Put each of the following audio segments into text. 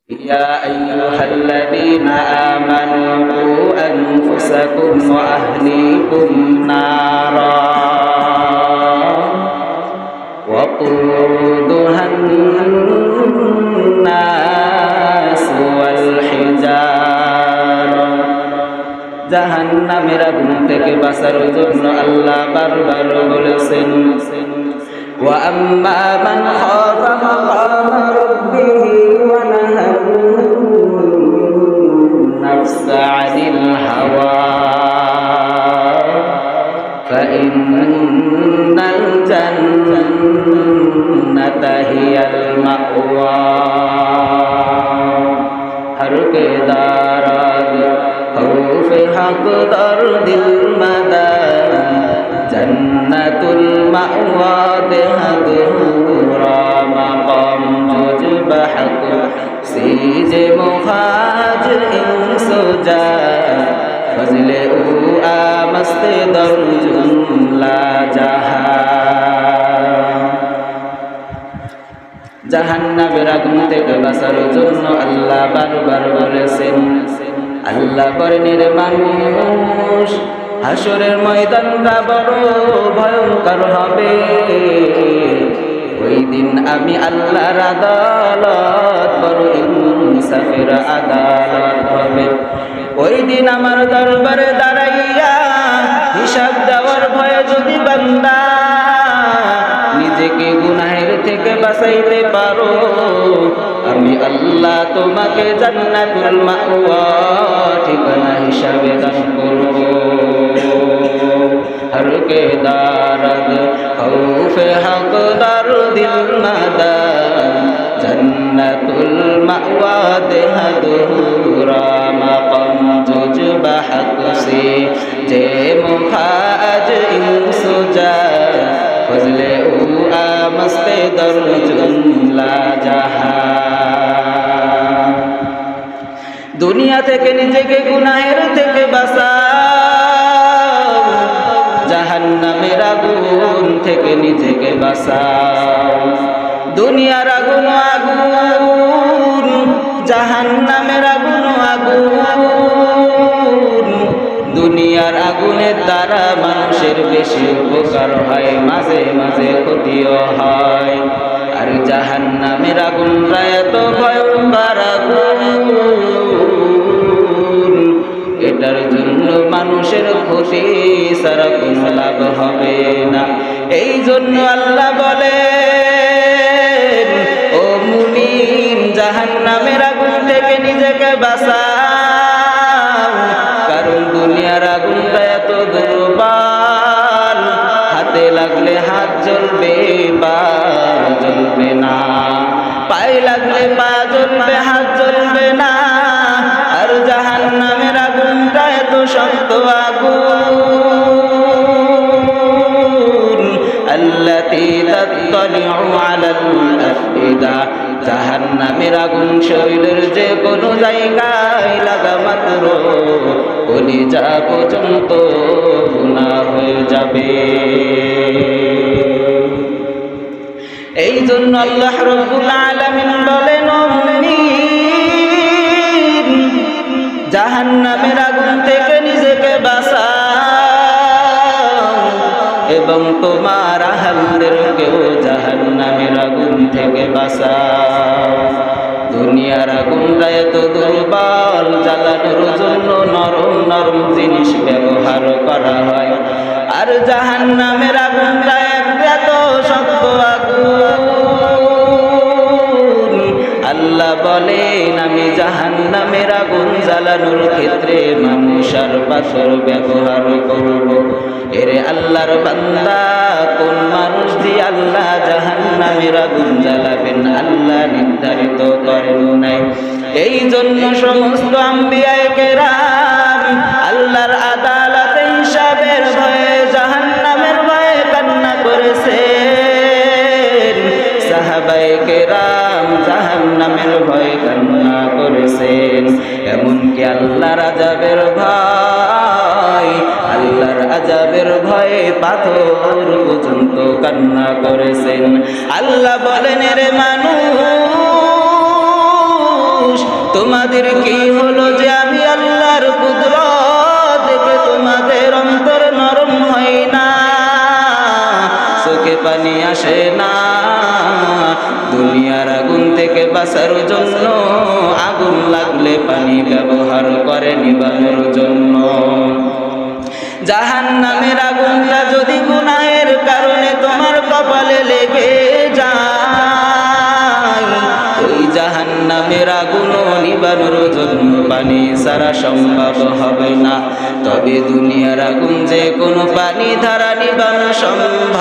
يا أيها الذين آمنوا قوا أنفسكم وأهليكم نارا وقودها الناس والحجارة জাহান্নামের আগুন থেকে বাঁচার জন্য আল্লাহ বারবার বলেছেন وأما من خاف مقام ربه ونهى النفس عن الهوى فإن الجنة هي المأوى हर के दाराद खौफ हक दर्द मदा जन्नतुल मअवा देहदूरा मकाम जुज बहक सीज मुखाज इंसुजा फजले उ आमस्त दर्जुला जहा জাহান্নামের আগুন থেকে বাঁচার জন্য আল্লাহ বারবার বলেছেন আল্লাহ করেন রে মানুষ হাসরের ময়দানটা বড় ভয়ঙ্কর হবে ওই দিন আমি আল্লাহর আদালত বড় ইনসাফের আদালত হবে ওই দিন আমার দরবারে দাঁড়াইয়া হিসাব দেওয়ার ভয়ে যদি বান্দা নিজেকে গুনাহের থেকে বাঁচাইতে পারো আমি আল্লাহ তোমাকে জান্নাতুল মাওয়া ঠিকানা হিসাবে দান করব হর কে দারদ খৌফে হক দারদিল মাদা জান্নাতুল মাওয়া দেহদুরা মাকাম জুজ বাহক সে যে মুখাজ ইনসুজা ফজলে উ আমস্তে দরজুলা জাহা দুনিয়া থেকে নিজেকে গুনাহের থেকে বাঁচাও জাহান্নামের আগুন থেকে নিজেকে বাঁচাও দুনিয়ার আগুন আগুন জাহান্নামের আগুন আগুন দুনিয়ার আগুনের দ্বারা মানুষের বেশি উপকার হয় মাঝে মাঝে ক্ষতিও হয় আর জাহান্নামের আগুনটা এত ভয়ঙ্কর আগুন এটার জন্য মানুষের ক্ষতি ছাড়া কোনো লাভ হবে না এই জন্য আল্লাহ বলেন ও মুমিন জাহান্নামের আগুন থেকে নিজেকে বাঁচাও কারণ দুনিয়ার আগুনটা এত দুর্বল হাতে লাগলে হাত জ্বলবে পা জ্বলবে না পায়ে লাগলে পা জ্বলবে হাত জ্বলবে না আর জাহান্নামের আগুনটা এত শক্ত আগুন আল্লাতী তাত্তালিউ আলাল আফইদা জাহান্নামের আগুন শরীরের যে কোনো জায়গায় লাগা মাত্র কলিজা পর্যন্ত গুনাহ হয়ে যাবে এই জন্য আল্লাহ রাব্বুল আলামিন বলেন ও মুমিন জাহান্নামের আগুন থেকে নিজেকে বাঁচাও এবং তোমার আহলদেরকেও জাহান্নামের আগুন থেকে বাঁচাও দুনিয়ার আগুনটা এত দুর্বল জ্বালানোর জন্য নরম নরম জিনিস ব্যবহার করা হয় আর জাহান্নামের আগুনটা এত শক্ত আগুন আল্লাহ বলেন আমি জাহান্নামের আগুন জ্বালানোর ক্ষেত্রে মানুষ আর পাথর ব্যবহার করব এরে আল্লাহর বান্দা কোন মানুষ দিয়ে আল্লাহ জাহান্নামের আগুন জ্বালাবেন আল্লাহ নির্ধারিত করেন নাই এই জন্য সমস্ত আম্বিয়ায়ে কেরাম আল্লাহর আদালতে হিসাবের ভয়ে জাহান্নামের ভয়ে কান্না করেছেন সাহাবায়ে কেরাম জাহান্নামের ভয়ে কান্না করেছেন এমনকি আল্লাহর আযাবের ভয় আল্লাহর আযাবের ভয়ে পাথর পর্যন্ত কান্না করেছেন আল্লাহ বলেন রে মানুষ তোমাদের কি হলো যে আমি আল্লাহর কুদরত দেখে তোমাদের অন্তর নরম হয় না, চোখে পানি আসে না? দুনিয়ার আগুন থেকে বাঁচার জন্য আগুন লাগলে পানি ব্যবহার করে নিবানোর জন্য। জাহান্নামের আগুনটা যদি গুনাহের কারণে তোমার কপালে লেগে যায়, ওই জাহান্নামের আগুনও নিবানোর জন্য পানি ছাড়া সম্ভব হবে না। তবে দুনিয়ার আগুন যে কোনো পানি দ্বারা নিবানো সম্ভব,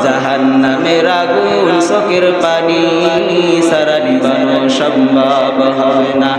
জাহান্নামের আগুন চোখের পানি ছাড়া নিবানো সম্ভব হবে না।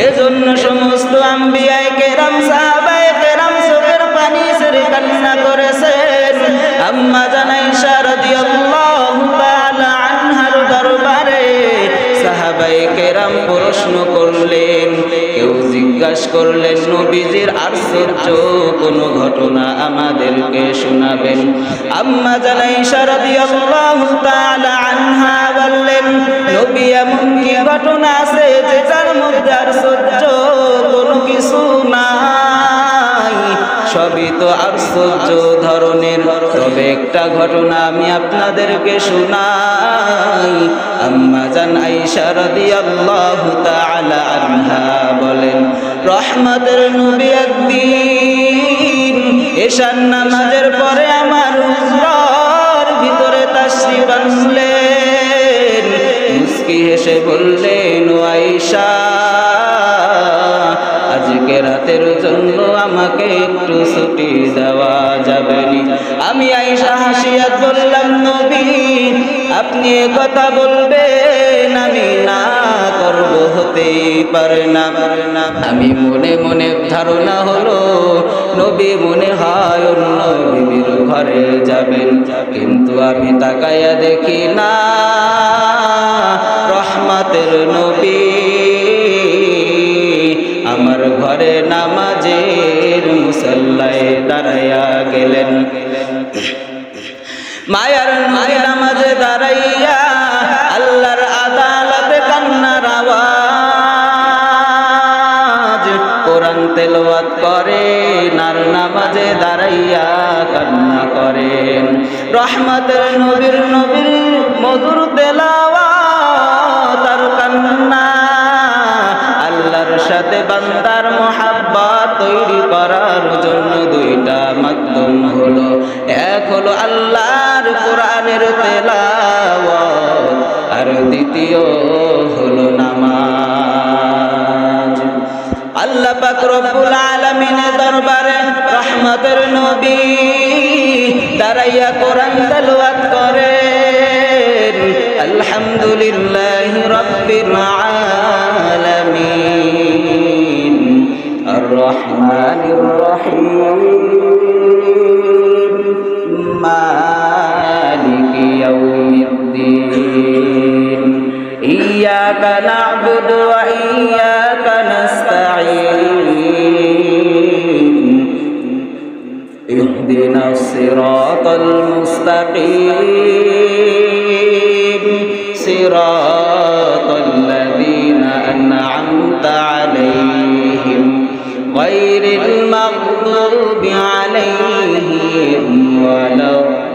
এজন্য সমস্ত আম্বিয়ায়ে কেরাম সাহাবায়ে কেরাম চোখের পানি ছেড়ে কান্না করেছেন। আম্মা জান আয়েশা রাদিয়াল্লাহু তাআলা আনহার দরবারে সাহাবায়ে কেরাম প্রশ্ন করলেন, কেউ জিজ্ঞাসা করলেন নবীজির আশ্চর্য কোন ঘটনা আমাদেরকে শোনাবেন। আম্মা জান আয়েশা রাদিয়াল্লাহু তাআলা আনহা বললেন, নবী এমন কি ঘটনা আছে যেটার মধ্যে আশ্চর্য কোনো কিছু নাই? সবই তো আশ্চর্য ধরনের, তবে একটা ঘটনা আমি আপনাদেরকে শোনাই। আম্মা জান আয়েশা রাদিয়াল্লাহু তাআলা আনহা বলেন, রহমতের নবী একদিন এশার নামাজের পরে আমার হুজরার ভিতরে তাশরিফ আনলেন। মুস্কি হেসে বললেন, ও আয়েশা, আজকে রাতের জন্য আমাকে একটু ছুটি দেওয়া যাবে নি? আমি আয়েশা হাসিয়া বললাম, নবী আপনি কথা বলবেন, আমি না করব হতে পারে না। আমি মনে মনে ধারণা হলো নবী মনে হয় অন্য বিবির ঘরে যাবেন, কিন্তু আমি তাকায়া দেখি না, রহমতের নবী আমার ঘরে নামাজের মুসল্লায় দাঁড়াইয়া গেলেন। মায়ার নবী নামাজে দাঁড়াইয়া আল্লাহর আদালতে কান্নার আওয়াজ, কোরআন তেলাওয়াত করেন আর নামাজে দাঁড়াইয়া কান্না করেন। রহমতের নবীর মধুর তেলাওয়াত আর কান্না আল্লাহর সাথে বান্দার মহাব্বত তৈরি করার জন্য দুইটা মাধ্যম হলো। এক হলো আল্লাহর কোরআনের তেলাওয়াত, আর দ্বিতীয় হলো নামাজ। আল্লাহ পাক রব্বুল আলামিনের দরবারে রহমতের নবী দাঁড়াইয়া কোরআন তেলাওয়াত করেন, আলহামদুলিল্লাহি রাব্বিল আলামিন আর রহমানির রহিম মালিকি ইয়াউমিদ্দিন ইয়্যাকা না'বুদু ওয়া ইয়্যাকা নাস্তাঈন ইহদিনাস সিরাতাল মুস্তাকিম সিরাতাল লাযীনা আন'আমতা আলাইহিম গায়রিল মাগদুবি আলাইহিম ওয়ালাদ-দাল্লিন।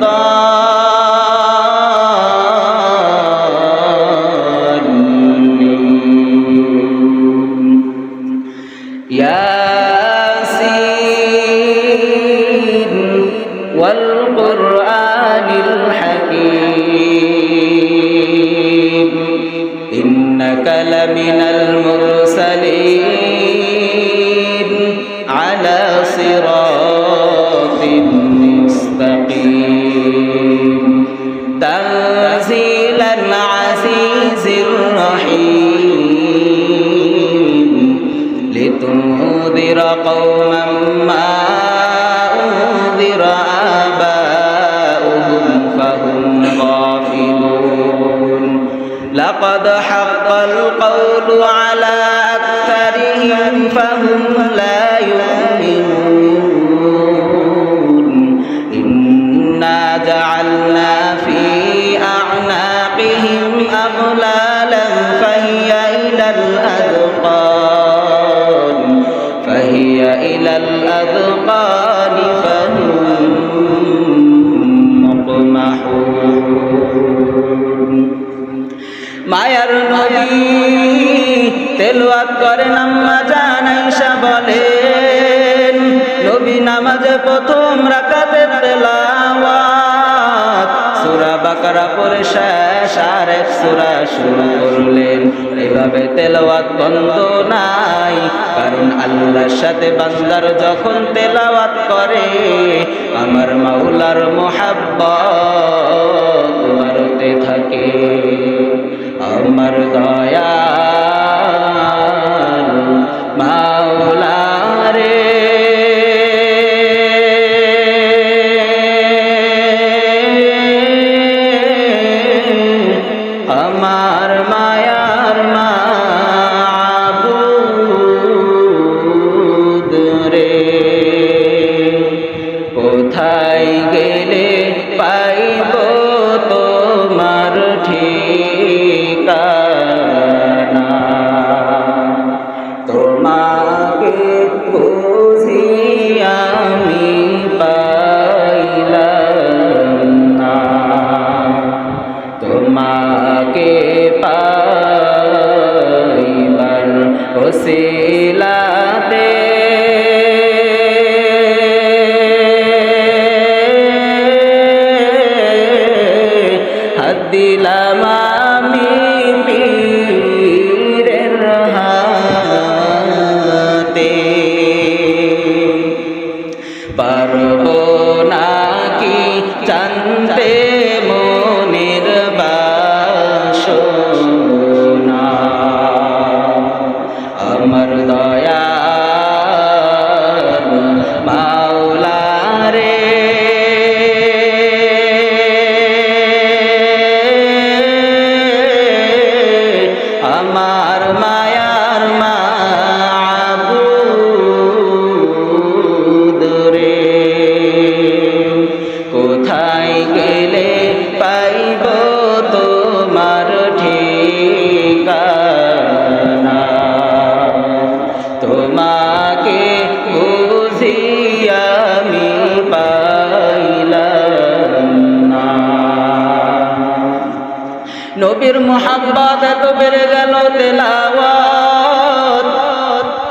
ইয়াসিন ওয়াল কুরআনিল হাকীম ইন্নাকা লামিনাল মুরসালিন আলা সিরাতিন মুস্তাকিম তানজিলাল আজিজির রহিম লিতুনদিরা কওমান মা উনদিরা আবাউহুম ফাহুম গাফিলুন লাকাদ হাক্কাল কওলু আলা আকতারিহিম ফাহুম লা ইউমিনুন ইন্না জাআলনা ফি আ'নাকিহিম আগলালান الأذقان فهي إلى الأذقان فهم مقمحون মায়ার নবী তেলাওয়াত করেন আম্মা জান আয়েশা বলেন নবী নামাজে প্রথম রাকাতে তেলাওয়াত সূরা বাকারা পড়ে শেষ আর এক সূরা শুরু করলেন এভাবে তেলাওয়াত বন্ধ নাই কারণ আল্লাহর সাথে বান্দার যখন তেলাওয়াত করে আমার মাওলার মুহাব্বত বাড়তে থাকে আমার দয়াল মাওলা রে আমার মায়ার মাবুদ রে কোথায় গেলে পাইব তোমার ঠিকানা তোমাকে বুঝি আমি পাইলাম না তোমাকে পাইবার ওসিলাতে হাত দিলাম আমি পীরের হাতে পারবো নাকি জানতে মনের বাসনা আমার দয়াল মাওলা রে আমার মায়ার মাবুদ রে কোথায় গেলে পাইব তোমার ঠিকানা তোমাকে বুঝি আমি পাইলাম না নবীর মুহাব্বত এত বেড়ে গেল তেলাওয়াত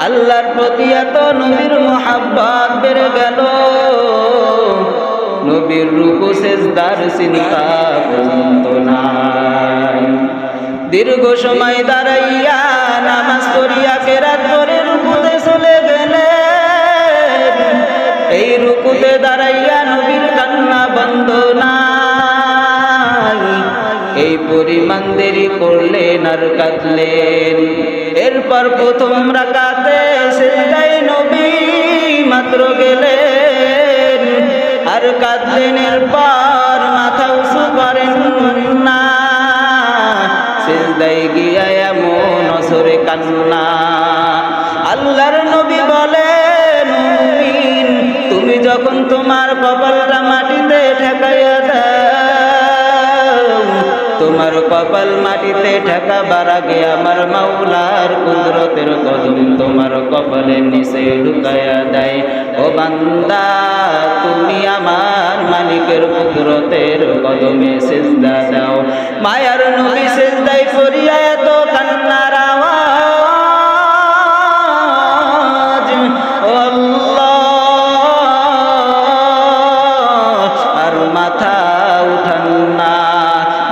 আল্লাহর প্রতি এত নবীর মুহাব্বত বেড়ে গেল নবীর রুকু সিজদার চিন্তা পর্যন্ত নাই দীর্ঘ সময় দাঁড়াইয়া নামাজ পড়িয়া কেরাত করে রুকুতে চলে গেলেন এই রুকুতে দাঁড়াইয়া নবীর কান্না বন্ধ নাই এই পরিমাণ দেরি করলেন আর কাঁদলেন এরপর প্রথম রাকাতে সিজদায় নবী মাত্র গেলেন আর কাঁদলেন এরপর মাথা উঁচু করেন না সিজদায় গিয়া এমন অঝরে কান্না আল্লাহর নবী বলেন মুমিন তুমি যখন তোমার কপালটা মাটিতে ঠেকাইয়া দাও তোমার কপাল মাটিতে ঠেকাবার আগে আমার মাওলার কুদরতের কদম তোমার কপালের নিচে ঢুকাইয়া দেয় ও বান্দা তুমি আমার মালিকের কুদরতের কদমে সিজদা দাও মায়ার নবী সিজদায় পড়িয়া এত কান্নার আওয়াজ ও আল্লাহ আর মাথা উঠান না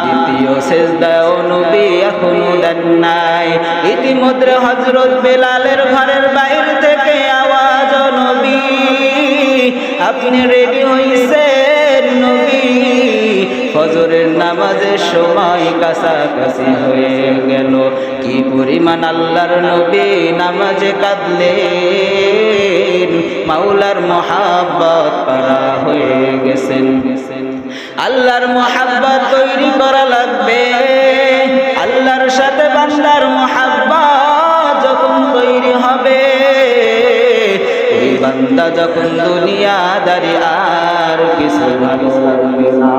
দ্বিতীয় সিজদায় নবী এখনো দেন নাই ইতিমধ্যে হযরত বেলালের ঘরের বাইরে থেকে আওয়াজ নবী আপনি রেডি হইছেন নবী ফজরের নামাজের সময় কাছাকাছি হয়ে গেল কি পরিমাণ আল্লাহর নবী নামাজে কাঁদলেন মাওলার মুহাব্বত পারা হয়ে গেছেন আল্লাহর মুহাব্বত তৈরি করা লাগবে আল্লাহর সাথে বান্দার মুহাব্বত যখন তৈরি হবে ওই বান্দা যখন দুনিয়াদারি আর কিছু ভালো লাগবে না